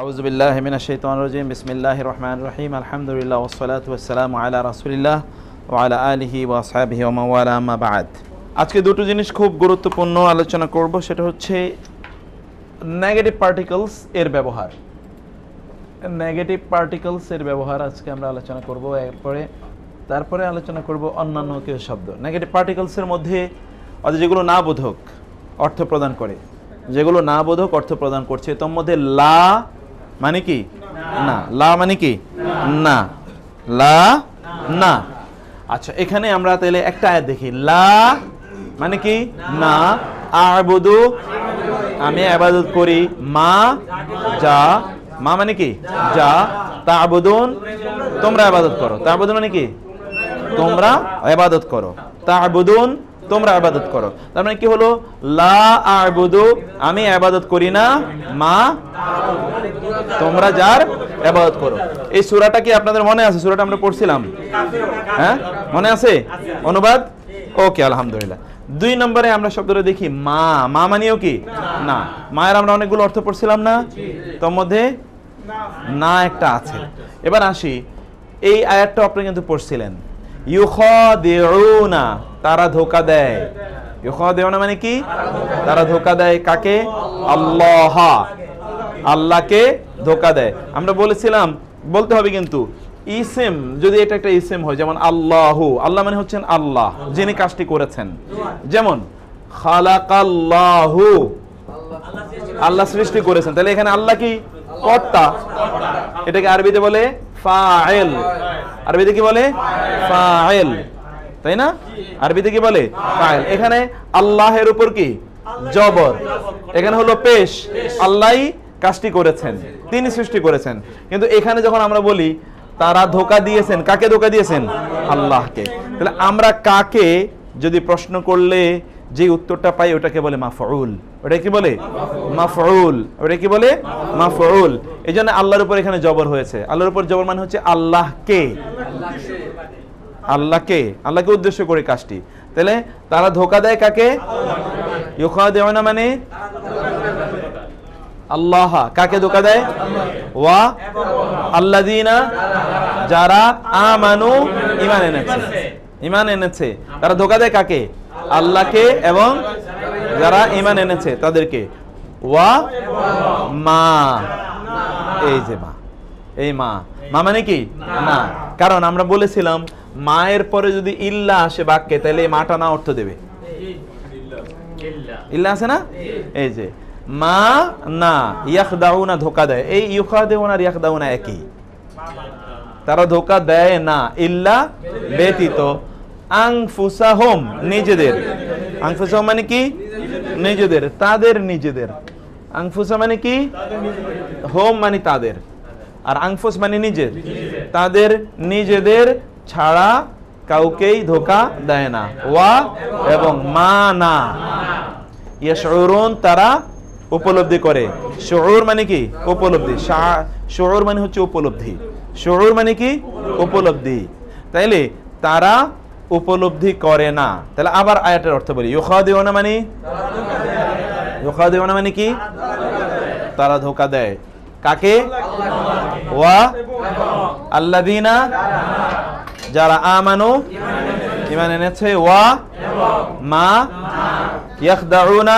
আউযুবিল্লাহি মিনাশ শাইতানির রাজিম বিসমিল্লাহির রহমানির রহিম আলহামদুলিল্লাহ ওয়াসসালাতু ওয়াসসালামু আলা রাসূলিল্লাহ ওয়া আলা আলিহি ওয়া আসহাবিহি ওয়া মান ওয়ালা আম্মা বা'দ। আজকে দুটো জিনিস খুব গুরুত্বপূর্ণ আলোচনা করব, সেটা হচ্ছে নেগেটিভ পার্টিকেলস এর ব্যবহার। নেগেটিভ পার্টিকেলস এর ব্যবহার আজকে আমরা আলোচনা করব। তারপরে আলোচনা করব অন্যান্য কিছু শব্দ। নেগেটিভ পার্টিকেলস এর মধ্যে যেগুলো না বোধক অর্থ প্রদান করে, যেগুলো না বোধক অর্থ প্রদান করছে, তোর মধ্যে লা মানে কি না, লা মানে কি না, লা না। আচ্ছা, এখানে আমরা তাহলে একটা আয়াত দেখি। লা মানে কি না, আ'বুদু আমি ইবাদত করি, মা যা, মা মানে কি যা, তা'বুদুন তোমরা ইবাদত করো, তা'বুদুন মানে কি তোমরা ইবাদত করো, তা'বুদুন তোমরা ইবাদত করো। তার মানে কি হলো, লা আ'বুদু আমি ইবাদত করি না, মা তোমরা যার ইবাদত করো। এই সূরাটা কি আপনাদের মনে আছে? সূরাটা আমরা পড়ছিলাম, হ্যাঁ মনে আছে? অনুবাদ ওকে, আলহামদুলিল্লাহ। 2 নম্বরে আমরা শব্দটা দেখি মা। মা মানেও কি না। মায়ের আমরা অনেকগুলো অর্থ পড়ছিলাম না, তোর মধ্যে না একটা আছে। এবার আসি, এই আয়াতটা আপনি কিন্তু পড়ছিলেন, ইউখাদিউনা তারা ধোঁকা দেয়। ইউখাদিউনা মানে কি? তারা ধোঁকা দেয় কাকে? আল্লাহ, আল্লাহকে ধোঁকা দেয়। আমরা বলেছিলাম বলতে হবে কিন্তু ইসিম, যদি এটা একটা ইসিম হয়, যেমন আল্লাহু, আল্লাহ মানে হচ্ছেন আল্লাহ যিনি কাজটি করেছেন। যেমন খালাকাল্লাহু আল্লাহ সৃষ্টি করেছেন, তাহলে এখানে আল্লাহ কি কর্তা, এটাকে আরবিতে বলে ফাইল। আরবিতে কি বলে? ফাইল, তাই না? আরবিতে কি বলে? ফাইল। এখানে আল্লাহের উপর কি জবর, এখানে হলো পেশ, আল্লাহই কাজটি করেছেন, তিনি সৃষ্টি করেছেন। কিন্তু এখানে যখন আমরা বলি তারা ধোঁকা দিয়েছেন, কাকে ধোঁকা দিয়েছেন? আল্লাহকে। তাহলে আমরা কাকে যদি প্রশ্ন করলে যে উত্তরটা পাই ওটাকে বলে মাফউল। ওটা কি বলে? মাফউল। ওটা কি বলে? মাফউল। এই জন্য আল্লাহর উপর এখানে জবর হয়েছে। আল্লাহর উপর জবর মানে হচ্ছে আল্লাহকে, আল্লাহকে, আল্লাহকে উদ্দেশ্য করে কাজটি। তাহলে তারা ধোঁকা দেয় কাকে? ইউখাদিউনা মানে আল্লাহ, কাকে ধোঁকা দেয়? ওয়া আল্লাযিনা যারা আমানু ঈমান এনেছে, ঈমান এনেছে, তারা ধোঁকা দেয় কাকে? আল্লাহকে এবং যারা ঈমান এনেছে তাদেরকে। ওয়া মা, এই যে মা, এই মা, মা মানে কি না। কারণ আমরা বলেছিলাম মায়ের পরে যদি ইল্লা আসে বাক্যে, তাহলে এই মাটা না অর্থ দেবে। ইল্লা আছে না, এই যে মা না, ইয়াখদাউনা ধোঁকা দেয়। এই ইউখাদিউনা আর ইয়াখদাউনা একই, তারা ধোঁকা দেয় না, ইল্লা ব্যতীত, আনফুসাহুম নিজেদের। আনফুসাহুম মানে কি? নিজেদের, তাদের নিজেদের। আনফুসা মানে কি? হোম মানে তাদের, আর আনফুস মানে নিজের। তাদের নিজেদের ছাড়া কাউকেই ধোঁকা দেয় না। ওয়া এবং মা না, ইয়াশউরুন তারা উপলব্ধি করে। শুউর মানে কি? উপলব্ধি। শুউর মানে হচ্ছে উপলব্ধি। শুউর মানে কি? উপলব্ধি। তাইলে তারা উপলব্ধি করে না। তাহলে আবার আয়াতের অর্থ বলি। ইউখাদিউনা মানে, ইউখাদিউনা মানে কি? তারা ধোঁকা দেয় কাকে? ওয়া আল্লাযিনা যারা আমানু ঈমান এনেছে, ওয়া মা ইয়াখদাউনা,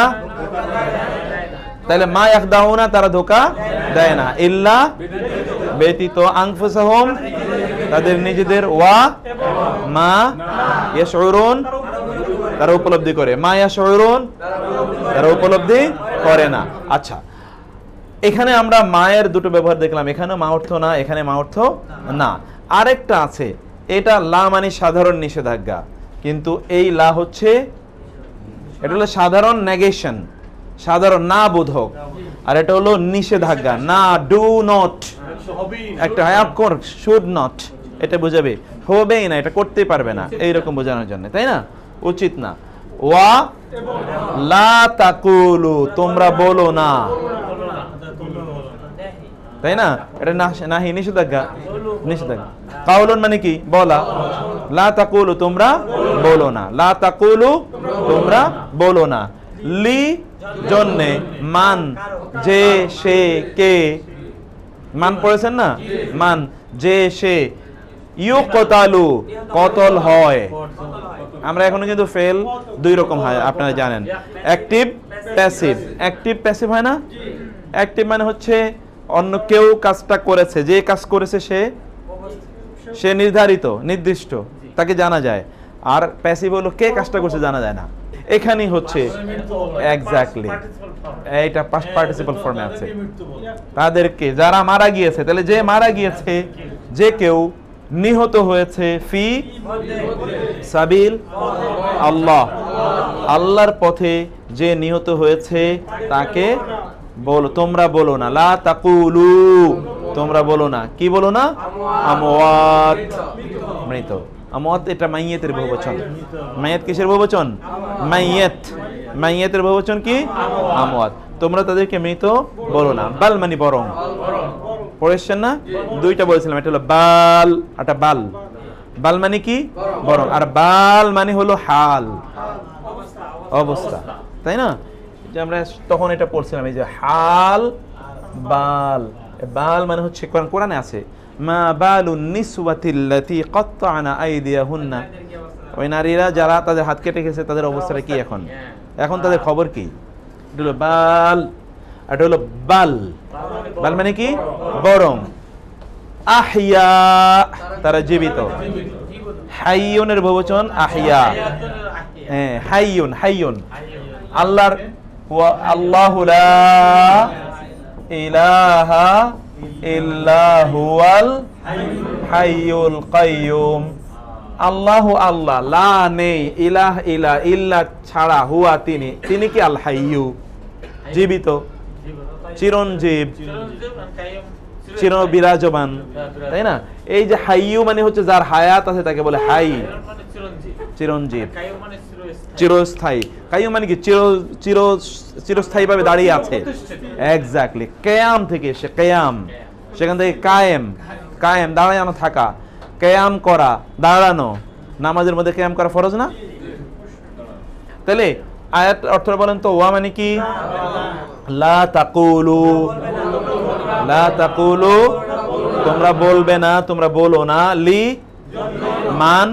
তাহলে মা ইয়াখদাউনা তারা ধোঁকা দেয় না, ইল্লা ব্যতীত, আনফুসাহুম তাদের নিজেদের, ওয়া মা ইয়াশউরুন তারা উপলব্ধি করে, মা ইয়াশউরুন তারা উপলব্ধি করে না। আচ্ছা, এখানে আমরা মায়ের দুটো ব্যবহার দেখলাম, এখানে মা অর্থ না, এখানে মা অর্থ না। আরেকটা আছে, এটা লা মানে সাধারণ নিষেধাজ্ঞা, কিন্তু এই লা হচ্ছে, এটা হলো সাধারণ নেগেশন, সাধারণ না বোধক, আর এটা হলো নিষেধাজ্ঞা, না, ডু নট, একটা শুড নট, এটা বোঝাবে, হবেই না, এটা করতে পারবে না, এইরকম বোঝানোর জন্য, তাই না? উচিত না। ওয়া লা তাকুলু তোমরা বলো না, তাই না? এটা নাহি, নিষেধাজ্ঞা, নিষেধাজ্ঞা। কাউলুন মানে কি? বলা। লা তাকুলু তোমরা বলো না, লা তাকুলু তোমরা বলো না। লি জন্যে, মান যে, সে, কে, মান পড়েছেন না? মান যে সে, ইউকতালু কতল হয়। আমরা এখনো কিন্তু ফেল দুই রকম হয়, আপনারা জানেন, অ্যাক্টিভ প্যাসিভ। অ্যাক্টিভ প্যাসিভ হয় না? অ্যাক্টিভ মানে হচ্ছে অন্য কেউ কাজটা করেছে, যে কাজ করেছে সে নির্ধারিত, নির্দিষ্ট, তাকে জানা যায়। আর প্যাসিভ হলো কে কাজটা করছে জানা যায় না। এখানেই হচ্ছে এক্স্যাক্টলি এইটা পাস্ট পার্টিসিপল ফর্মে আছে। তাদেরকে যারা মারা গিয়েছে, তাহলে যে মারা গিয়েছে, যে কেউ নিহত হয়েছে ফি সাবিল আল্লাহ, আল্লাহর পথে যে নিহত হয়েছে তাকে বলো, তোমরা বলো না, লা তাকুলু, তোমরা বলো না, কি বলো না? আমওয়াত, মৃত। আমওয়াত এটা মাইয়াতের বহুবচন। মাইয়াত কিসের বহুবচন? মাইয়াত। মাইয়াতের বহুবচন কি? আমওয়াত। তোমরা তাদেরকে মৃত বলো না। বাল মানে বরং, পড়েছেন না? দুইটা বলেছিলাম, এটা হলো বাল, এটা বাল। বাল মানে কি? বরং। আর বাল মানে হলো হাল, অবস্থা, তাই না? যে আমরা তখন এটা পড়ছিলাম, এই যে হাল বাল। বাল মানে হচ্ছে কোরআনে আছে, মা বালুন নিসওয়াতিল্লাতী কাত্তা'না আইদিয়াহুন্না, ওই নারীরা যারা তাদের হাত কেটে গেছে তাদের অবস্থাটা কি এখন? এখন তাদের খবর কি? এটা হলো বাল, এটা হলো বাল। বাল মানে কি? বরং। আহইয়া, তারা জীবিত। হাইয়ুনের বহুবচন আহইয়া। হ্যাঁ, হাইয়ুন, হাইয়ুন। আল্লাহর আল্লাহু লা ইলাহা ইল্লা হুয়াল হাইয়ুল কাইয়ুম। আল্লাহু আল্লাহ, লা নেই, ইলাহ ইলা, ইল্লা ছাড়া, হুয়া তিনি, তিনি কি? আল হাইয়ু, জীবিত, চিরঞ্জীব, চির বিরাজমান, তাই না? এই যে হাইয়ু মানে হচ্ছে যার হায়াত আছে তাকে বলে হাই, চিরঞ্জীব, চিরস্থায়ী। কাইয়ুম মানে কি? চিরস্থায়ী ভাবে দাঁড়িয়ে আছে। এক্স্যাক্টলি, কিয়াম থেকে সে কিয়াম, সেখান থেকে কায়েম, কায়েম দাঁড়ানো থাকা, কিয়াম করা, দাঁড়ানো। নামাজের মধ্যে কিয়াম করা ফরজ না? তাহলে আয়াত অর্থ বলেন তো, ওয়া মানে কি? লা তাকুলু, লা তাকুলু, তোমরা বলবে না, তোমরা বলো না, লি মান,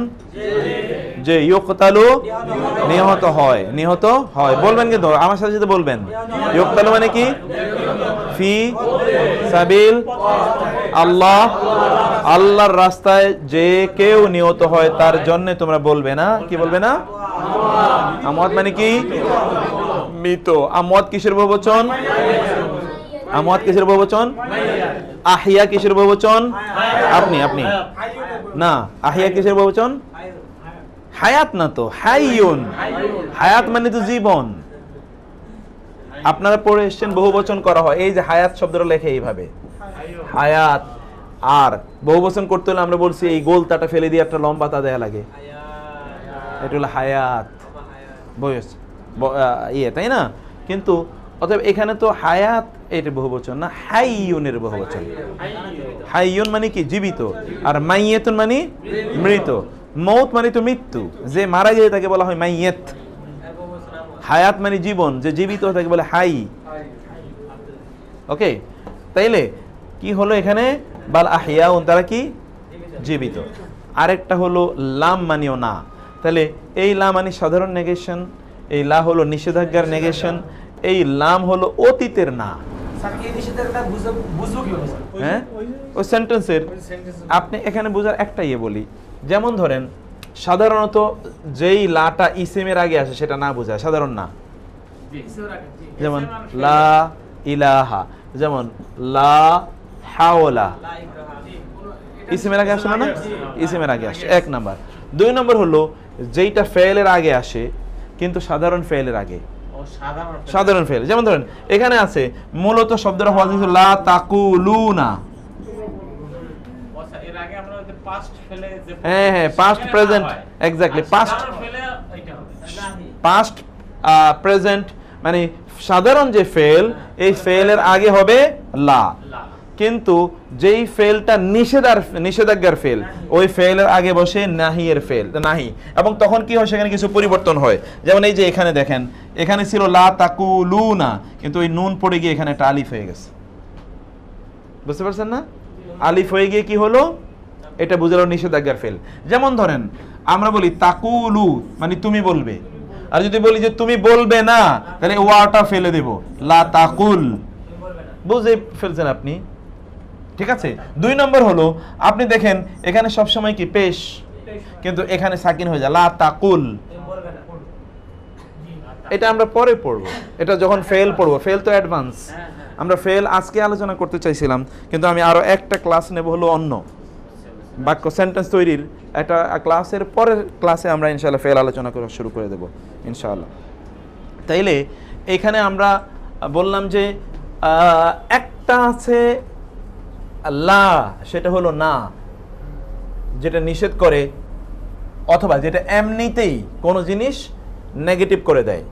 যে ইউকতালু নিহত হয়, নিহত হয়। বলবেন কিন্তু আমার সাথে সাথে বলবেন। ইউকতালু মানে কি? ফি সাবিল আল্লাহ, আল্লাহর রাস্তায় যে কেউ নিহত হয় তার জন্য তোমরা বলবে না, কি বলবে না? আমওয়াত মানে কি? মৃত। আমওয়াত কিসের বহুবচন? আমওয়াত কিসের বহুবচন? আহইয়া কিসের বহুবচন? আপনি না, আহইয়া কিসের বহুবচন? হায়াত না তো, হাইয়ুন। হায়াত মানে তো জীবন। আপনারা পড়ে এসেছেন বহুবচন করা হয়, এই যে হায়াত শব্দটা লেখে এইভাবে, হায়াত। আর বহুবচন করতে হলে আমরা বলছি এই গোলতাটা ফেলে দিয়ে একটা লম্বা তা দেয়া লাগে, এটা হলো হায়াত, বয়স ইয়ে, তাই না? কিন্তু অতএব এখানে তো হায়াত এটা বহুবচন না, হাইয়ুনের বহুবচন। হাইয়ুন মানে কি? জীবিত। আর মাইয়াতুন মানে মৃত। মৌত মানে তো মৃত্যু, যে মারা গেলে তাকে বলা হয় মাইয়াত। হায়াত মানে জীবন, যে জীবিত তাকে বলে হাই। ওকে, তাইলে কি হলো এখানে? বাল আহইয়াউন, তারা কি? জীবিত। আরেকটা হলো লাম মানিও না। তাহলে এই লা মানে সাধারণ নেগেশন, এই লা হলো নিষেধাজ্ঞার নেগেশন, এই লাম হলো অতীতের না। হ্যাঁ, ওই সেন্টেন্সের আপনি এখানে বোঝার একটা ইয়ে বলি, যেমন ধরেন সাধারণত যেই লাটা ইসিমের আগে আসে সেটা না বোঝায়, সাধারণ না। যেমন লা ইলাহা, যেমন লা হাওলা, ইসিমের আগে আসে না? ইসিমের আগে আসে, এক নাম্বার। দুই নম্বর হলো যেইটা ফেলের আগে আসে কিন্তু সাধারণ ফেলের আগে, সাধারণ ফেল। যেমন ধরেন এখানে আছে মূলত শব্দটা হওয়া হয়েছে লা তাকুলুনা। হ্যাঁ হ্যাঁ, past present, exactly past present মানে সাধারণ যে ফেল, এই ফেলের আগে হবে লা। কিন্তু যেই ফেলটা নিষেধাজ্ঞার ফেল, ওই ফেলের আগে বসে নাহিয়ের ফেল, নাহি। এবং তখন কি হয়? সেখানে কিছু পরিবর্তন হয়। যেমন এই যে এখানে দেখেন, এখানে ছিল লা তাকুলুনা, কিন্তু ওই নুন পড়ে গিয়ে এখানে একটা আলিফ হয়ে গেছে। বুঝতে পারছেন না? আলিফ হয়ে গিয়ে কি হলো, এটা বুঝালো নিষেধাজ্ঞার ফেল। যেমন ধরেন আমরা বলি তাকুলু মানে তুমি বলবে, আর যদি বলি যে তুমি বলবে না তাহলে ওয়াটা ফেলে দেব, লা তাকুল, বুঝে ফেলছেন আপনি, ঠিক আছে। 2 নম্বর হলো আপনি দেখেন এখানে সবসময় কি পেশ, কিন্তু এখানে সাকিন হয়ে যায় লা তাকুল, এটা আমরা পরে পড়বো, এটা যখন ফেল পড়বো, ফেল তো অ্যাডভান্স, আমরা ফেল আজকে আলোচনা করতে চাইছিলাম, কিন্তু আমি আরো একটা ক্লাস নেব হলো অন্য বাক্য সেন্টেন্স তৈরির একটা ক্লাসের পরের ক্লাসে আমরা ইনশাআল্লাহ ফেল আলোচনা করা শুরু করে দেব ইনশাআল্লাহ। তাইলে এখানে আমরা বললাম যে একটা আছে লা, সেটা হলো না, যেটা নিষেধ করে অথবা যেটা এমনিতেই কোনো জিনিস নেগেটিভ করে দেয়।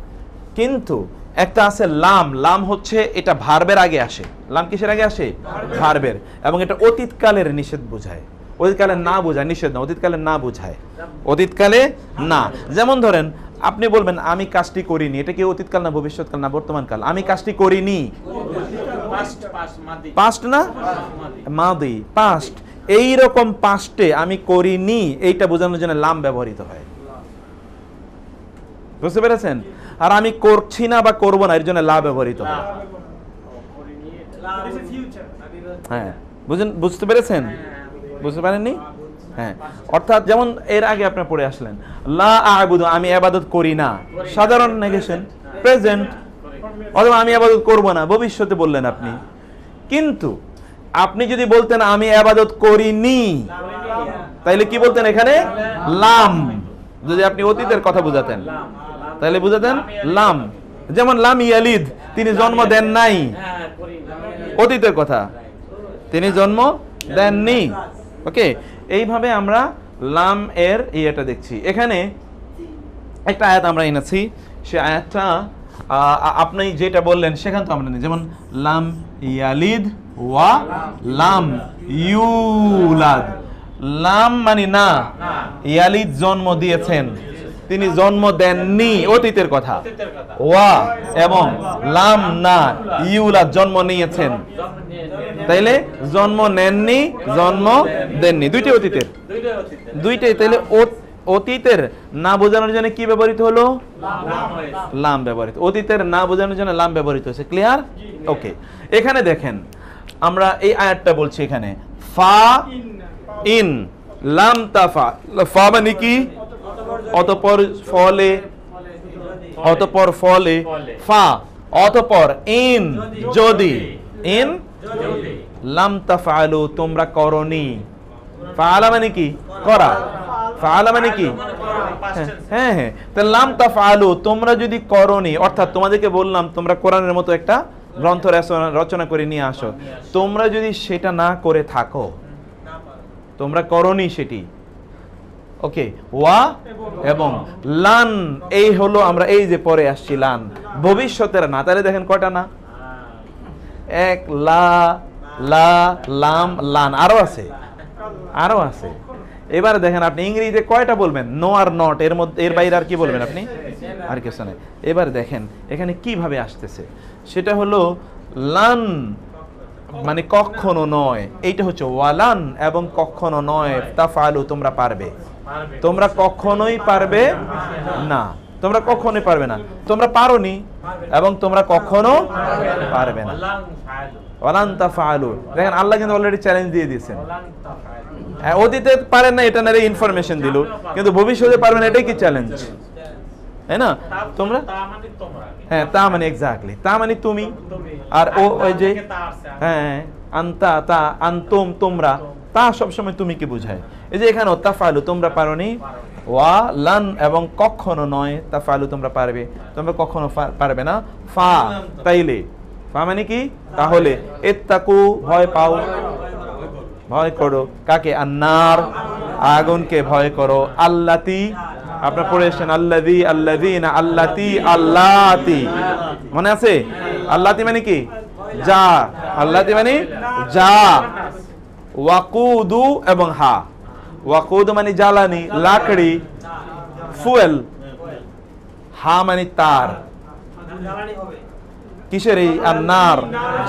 কিন্তু একটা আছে লাম, লাম হচ্ছে এটা ভার্বের আগে আসে। লাম কিসের আগে আসে? ভার্বের, এবং এটা অতীতকালের নিষেধ বোঝায়, অতীতকালে না বোঝায়, নিষেধ না, অতীতকালে না বোঝায়, অতীতকালে না। যেমন ধরেন আপনি বলবেন আমি কাজটি করিনি, এটা কি অতীতকাল না ভবিষ্যৎকাল না বর্তমানকাল? আমি কাজটি করিনি, পাস্ট না মাদি, পাস্ট। এইরকম পাস্টে আমি করিনি এইটা বোঝানোর জন্য লাম ব্যবহৃত হয়, বুঝতে পেরেছেন? আর আমি করছি না বা করবো না এর জন্য লা ব্যবহৃত হয়। হ্যাঁ, বুঝতে পেরেছেন? বুঝতে পারেননি? হ্যাঁ, অর্থাৎ যেমন এর আগে আপনি পড়ে আসলেন লা আ'বুদু, আমি ইবাদত করি না, সাধারণ নেগেশন প্রেজেন্ট, অথবা আমি ইবাদত করব না ভবিষ্যতে বললেন আপনি। কিন্তু আপনি যদি বলতেন আমি ইবাদত করিনি, তাইলে কি বলতেন এখানে? লাম। যদি আপনি অতীতের কথা বুঝাতেন তাহলে বুঝাতেন লাম। যেমন লাম ইয়ালিদ, তিনি জন্ম দেন নাই, অতীতের কথা, তিনি জন্ম দেননি। ওকে, এইভাবে আমরা লাম এর ইয়েটা দেখছি। এখানে একটা আয়াত আমরা এনেছি, সে আয়াতটা আপনি যেটা বললেন সেখান তো আমরা নেই। যেমন লাম ইয়ালিদ ওয়া লাম ইউলাদ, লাম মানে না, ইয়ালিদ জন্ম দিয়েছেন, তিনি জন্ম দেননি, অতীতের কথা, ওয়া এবং লাম না, ইউলাদ জন্ম নিয়েছেন। তাইলে জন্ম নেননি, জন্ম দেননি, দুইটাই অতীতের, দুইটাই। তাইলে অতীতের না বোঝানোর জন্য কি ব্যবহৃত হলো? লাম ব্যবহৃত। অতীতের না বোঝানোর জন্য লাম ব্যবহৃত হয়েছে। ক্লিয়ার? ওকে, এখানে দেখেন আমরা এই আয়াতটা বলছি, এখানে ফা ইন লাম তাফা, ফা মানে কি? অতঃপর ফলে, অতঃপর ফলে, ফা অতঃপর, ইন যদি, ইন লাম তাফআলু তোমরা করনি, ফাআলা মানে কি? করা, ফাআলা মানে কি? হ্যাঁ হ্যাঁ, তো লাম তাফআলু তোমরা যদি করনি, অর্থাৎ তোমাদেরকে বললাম তোমরা কোরআনের মতো একটা গ্রন্থ রচনা করে নিয়ে আসো, তোমরা যদি সেটা না করে থাকো, তোমরা করনি সেটি। ওকে, ওয়া এবং লান, এই হলো আমরা এই যে পরে আসছি লান, ভবিষ্যতের না। তাহলে দেখেন কয়টা না? এক, লা, লা, লাম, লান, আরো আছে, আরো আছে। এবার দেখেন আপনি ইংরেজিতে কয়টা বলবেন? নো আর নট, এর মধ্যে, এর বাইরে আর কি বলবেন আপনি? আর কিছু নেই। এবার দেখেন এখানে কিভাবে আসতেছে, সেটা হলো লান মানে কখনো নয়, এইটা হচ্ছে ওয়ালান এবং কখনো নয়, তাফআলু তোমরা পারবে, তোমরা কখনোই পারবে না, তোমরা কখনোই পারবে না, তোমরা পারোনি এবং তোমরা কখনো পারবে না। ওয়ালান তাফআলু, দেখেন আল্লাহ কিন্তু অলরেডি চ্যালেঞ্জ দিয়ে দিয়েছেন। হ্যাঁ, অতীতে পারেন না এটা না ইনফরমেশন দিল, কিন্তু ভবিষ্যতে পারবেন এটাই কি চ্যালেঞ্জ, তাই না? তোমরা, হ্যাঁ তা মানে এক্স্যাক্টলি, তা মানে তুমি, আর ওই যে হ্যাঁ আনতা, তা, আনতুম তোমরা, তা সবসময় তুমি কি বোঝায়। এই যে এখানে তাফআলু তোমরা পারোনি, ওয়া লান এবং কখনো নয়, তাফআলু তোমরা পারবে, তোমরা কখনো পারবে না। ফা, তাইলে, ফা মানে কি? তাহলে, ইত্তাকু ভয় পাও, ভয় করো, কাকে? আন্নার, আগুনকে ভয় করো, আল্লাতি, আপনারা পড়ে এসেছেন আল্লাযী, আল্লাযীনা, আল্লাতি, আল্লাতি, মনে আছে? আল্লাতি মানে কি? যা, আল্লাতি মানে যা। ওয়াকুদু এবং হা, ওয়াকুদু মানে জ্বালানি, লাকড়ি, ফুয়েল, হা মানে তার, কিসের? এই আন্নার,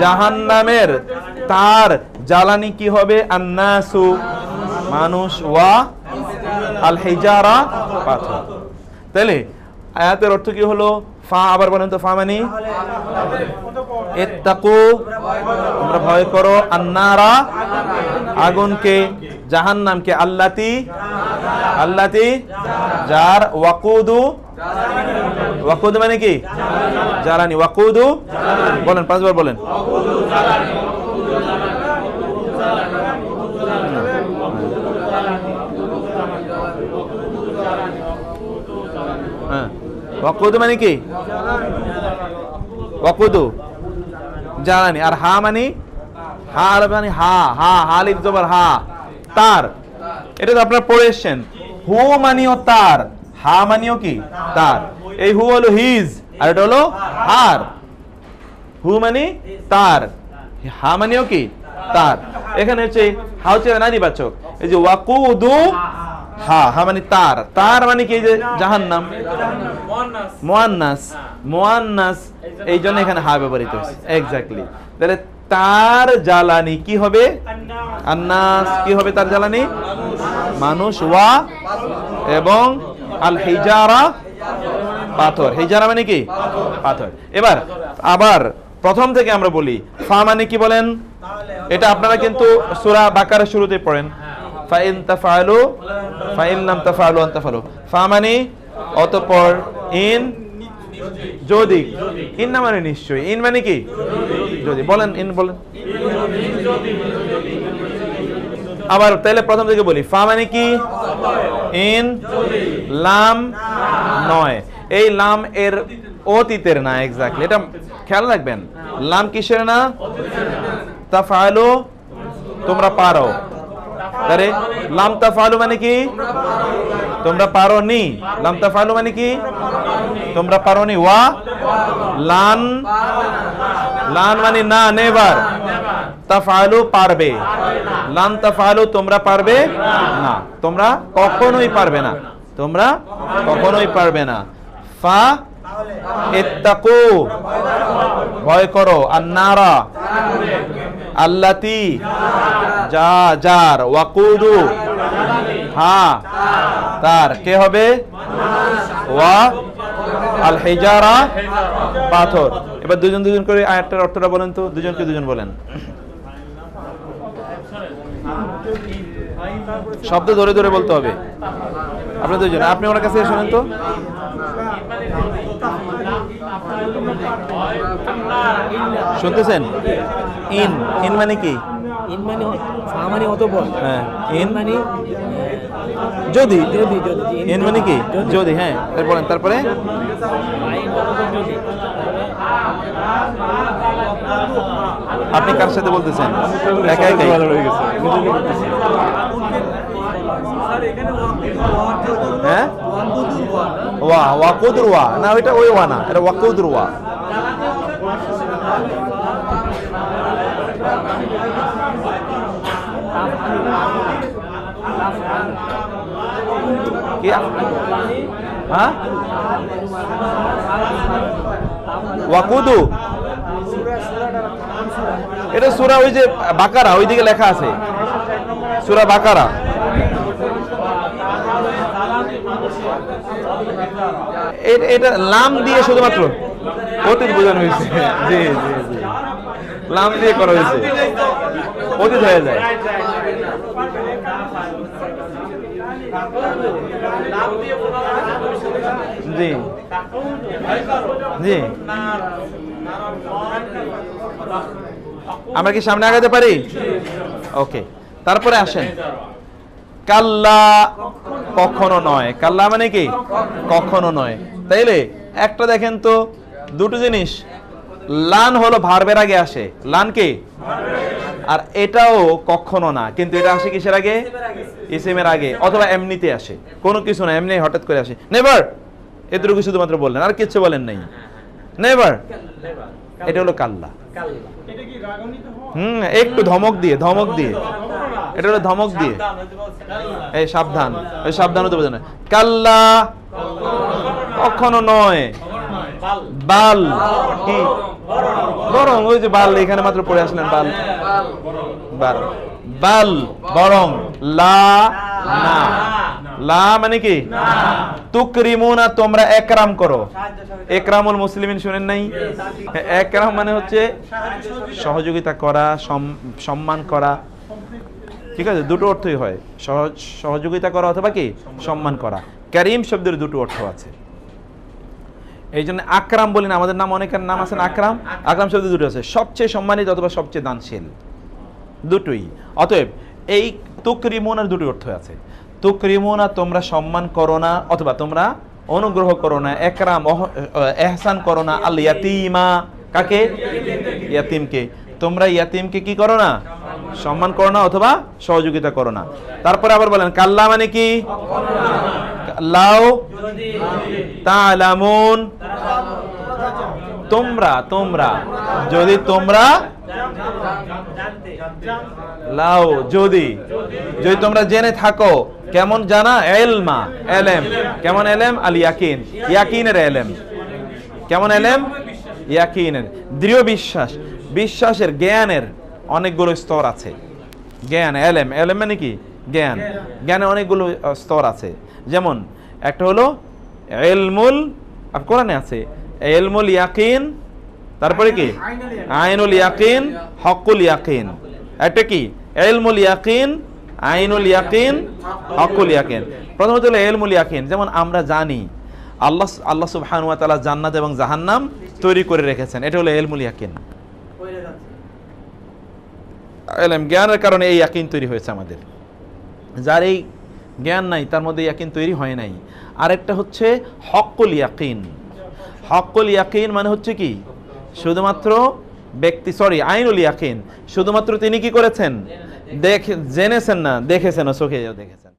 জাহান্নামের। তার জ্বালানি কি হবে? আন্নাসু, মানুষ, ওয়া আল হিজারা, পাথর। তাহলে আয়াতের অর্থ কি হলো? ফা, আবার বলেন তো, ফা মানে ইত্তাকু, তোমরা ভয় করো, আন্নারা, আগুনকে, জাহান্নামকে, আল্লাতি, আল্লাতি যার, ওয়াকুদু, ওয়াকুদু মানে কি? জ্বালানি। ওয়াকুদু বলেন, 5 বার বলেন। ওয়াকুদু মানে কি? ওয়াকুদু জ্বালানি। আর হা মানে, হা মানে হা, হা হালিফ জবর হা, তার। এটা তো আপনারা পড়ে এসছেন। হু মানিও তার, হা মানিও কি? তার। এই হু হলো হিজ, আর এটা হলো হার। হু মানে তার, হা মানিও কি? তার। এখানে হচ্ছে হা হচ্ছে নারীবাচক। এই যে ওয়াকুদু, হা, হা মানে তার, তার মানে কি? এই যে জাহান্নাম, মুয়ান্নাস, মুয়ান্নাস, এই জন্য এখানে হা ব্যবহৃত হয়েছে। এক্স্যাক্টলি। তাহলে তার জ্বালানি কি হবে? আন্নাস। কি হবে তার জ্বালানি? মানুষ, ওয়া এবং আল হিজারা, পাথর। হিজারা মানে কি? পাথর। এবার আবার প্রথম থেকে আমরা বলি, ফা মানে কি বলেন? এটা আপনারা কিন্তু সূরা বাকারার শুরুতে পড়েন। ফাইন তাফআলু, ফাইন লাম তাফআলু আন তাফআলু। ফা মানে অতঃপর, ইন যদি, ইন না মানে নিশ্চয়ই, ইন মানে কি? যদি। বলেন ইন, বলেন। আবার তাহলে প্রথম থেকে বলি, ফা মানে কি? ইন, লাম নয়। এই লাম এর অতীতের না, এক্স্যাক্টলি, এটা খেয়াল রাখবেন। লাম কিসের না? তাফআলু, তোমরা পারো। তারে লাম তাফআলু মানে কি? তোমরা পারো নি। লাম তাফআলু মানে কি? তোমরা পারো নি। ওয়া লান, লান মানে না, নেভার। তাফআলু পারবে। লান তাফআলু তোমরা পারবে না, তোমরা কখনোই পারবে না, তোমরা কখনোই পারবে না। ফা ইত্তাকু, ভয় করো, আন্নারা, আল্লাতি, যা, যার, ওয়াকুদু, হা, তার, কে হবে? ওয়া আল হিজারা, পাথর। এবার দুজন দুজন করে আয়াতটার অর্থটা বলেন তো, দুজনকে দুজন বলেন। শব্দ ধরে ধরে বলতে হবে। আপনি দুজন, আপনি ওনার কাছে শোনেন তো। শুনতেছেন? ইন, ইন মানে কি? ইন মানে ফা মানে অতঃপর। হ্যাঁ, ইন মানে যদি, যদি, যদি। ইন মানে কি? যদি। হ্যাঁ, তারপর বলেন। তারপরে আপনি কার সাথে বলতেছেন? একা একাই? হ্যাঁ, ওয়া, ওয়াকুদুর ওয়া না, ওইটা ওই ওয়া না, এটা ওয়াকুদুর ওয়া। কি? হ্যাঁ, ওয়াকুদু, এটা সূরা ওই যে বাকারা, ওইদিকে লেখা আছে, সূরা বাকারা। এটা লাম দিয়ে শুধুমাত্র অতীত বোঝানো হয়েছে। জি জি জি, লাম দিয়ে করা হয়েছে, অতীত হয়ে যায়। জি জি, আমরা কি সামনে আগাতে পারি? ওকে, তারপরে আসেন, কাল্লা, কখনো নয়। কাল্লা মানে কি? কখনো নয়। তাইলে একটা দেখেন তো, দুটো জিনিস, লান হলো ভার্বের আগে আসে, লান কি? আর এটাও কখনো না, কিন্তু এটা আসে কিসের আগে? ইসিমের আগে, অথবা এমনিতে আসে, কোনো কিছু না, এমনি হঠাৎ করে আসে। নেভার, এটুকু শুধুমাত্র বললেন, আর কিছু বলেন নাই। নেভার, এটা হলো কাল্লা। একটু ধমক দিয়ে, ধমক দিয়ে, এটা হলো ধমক দিয়ে, এই সাবধান, ওই সাবধান হতে বোঝে না। কাল্লা, কখনো নয়, বাল কি? বরং ওই যে বাল এখানে মাত্র পড়ে আসলেন বাল বাল বাল বরং লা না লা মানে কি তুকরিমুনা তোমরা একরাম করো একরামুল মুসলিমিন শুনেন নাই একরাম মানে হচ্ছে সহযোগিতা করা সম্মান করা ঠিক আছে দুটো অর্থই হয় সহযোগিতা করা অথবা কি সম্মান করা কারীম শব্দের দুটো অর্থ আছে এই জন্য আকরাম বলি না আমাদের নাম অনেকের নাম আছে না আকরাম আকরাম শব্দ দুটো আছে সবচেয়ে সম্মানিত অথবা সবচেয়ে দানশীল দুটোই অতএব এই তুকরিমুনার দুটো অর্থ আছে তুকরিমুনা তোমরা সম্মান করো না অথবা তোমরা অনুগ্রহ করো না একরাম এহসান করো না আল ইয়াতীমা কাকে ইয়াতীমকে তোমরা ইয়াতীমকে কি করো না সম্মান করো না অথবা সহযোগিতা করো না তারপরে আবার বলেন কাল্লা মানে কি লাউ তা'লামুন তোমরা তোমরা যদি তোমরা লাউ যদি যদি তোমরা জেনে থাকো কেমন জানা ইলমা ইলম কেমন ইলম আল ইয়াকিন ইয়াকিনের ইলম কেমন ইলম ইয়াকিনের দৃঢ় বিশ্বাস বিশ্বাসের জ্ঞানের অনেকগুলো স্তর আছে জ্ঞান ইলম ইলম মানে কি জ্ঞান জ্ঞানে অনেকগুলো স্তর আছে যেমন একটা হলো ইলমুল আর কোরআনে আছে ইলমুল ইয়াকিন তারপরে কি আইনুল ইয়াকিন হকুল ইয়াকিন এটা কি ইলমুল ইয়াকিন আইনুল ইয়াকিন হকুল ইয়াকিন প্রথমত হলো ইলমুল ইয়াকিন যেমন আমরা জানি আল্লাহ সুবহানাহু ওয়া তাআলা জান্নাত এবং জাহান্নাম তৈরি করে রেখেছেন এটা হলো ইলমুল ইয়াকিন ইলম জ্ঞানের কারণে এই ইয়াকিন তৈরি হয়েছে আমাদের যার এই জ্ঞান নাই তার মধ্যে ইয়াকিন তৈরি হয় নাই আরেকটা হচ্ছে হকুল ইয়াকিন হকুল ইয়াকিন মানে হচ্ছে কি শুধুমাত্র ব্যক্তি আইনুল ইয়াকিন শুধুমাত্র তিনি কি করেছেন জেনেছেন না দেখেছেন চোখে দেখেছেন